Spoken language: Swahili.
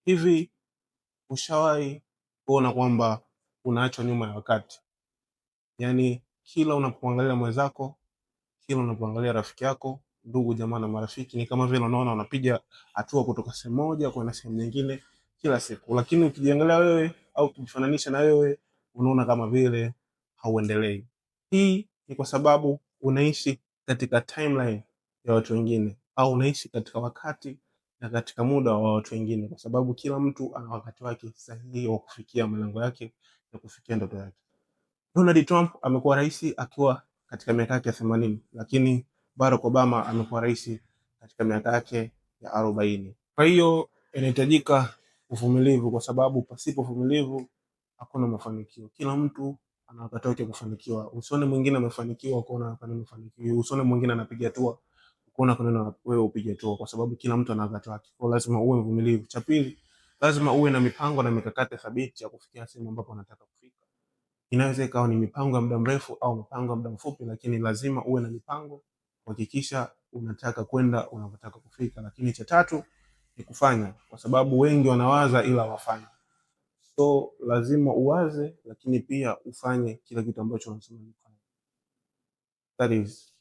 Hivi ushawahi kuona kwamba unaachwa nyuma ya wakati? Yaani kila unapoangalia mwenzako, kila unapoangalia rafiki yako, ndugu jamaa na marafiki, ni kama vile unaona unapiga hatua kutoka sehemu moja kwenda sehemu nyingine kila siku, lakini ukijiangalia wewe au ukijifananisha na wewe, unaona kama vile hauendelei. Hii ni kwa sababu unaishi katika timeline ya watu wengine, au unaishi katika wakati na katika muda wa watu wengine, kwa sababu kila mtu ana wakati wake sahihi wa kufikia malengo yake na kufikia ndoto yake. Donald Trump amekuwa rais akiwa katika miaka yake ya 80, lakini Barack Obama amekuwa rais katika miaka yake ya 40. Kwa hiyo inahitajika uvumilivu, kwa sababu pasipo uvumilivu hakuna mafanikio. Kila mtu ana wakati wake kufanikiwa. Usione mwingine amefanikiwa ukaona kwa nini umefanikiwa. Usione mwingine anapiga hatua ukaona kwa nini wewe upige hatua, kwa sababu kila mtu ana wakati wake. Kwa lazima uwe mvumilivu. Cha pili, lazima uwe na mipango na mikakati thabiti ya kufikia sehemu ambapo unataka kufika. Inaweza ikawa ni mipango ya muda mrefu au mipango ya muda mfupi, lakini lazima uwe na mipango kuhakikisha unataka kwenda unapotaka kufika. Lakini cha tatu ni kufanya, kwa sababu wengi wanawaza ila hawafanyi. So lazima uwaze, lakini pia ufanye kila kitu ambacho unasema. That is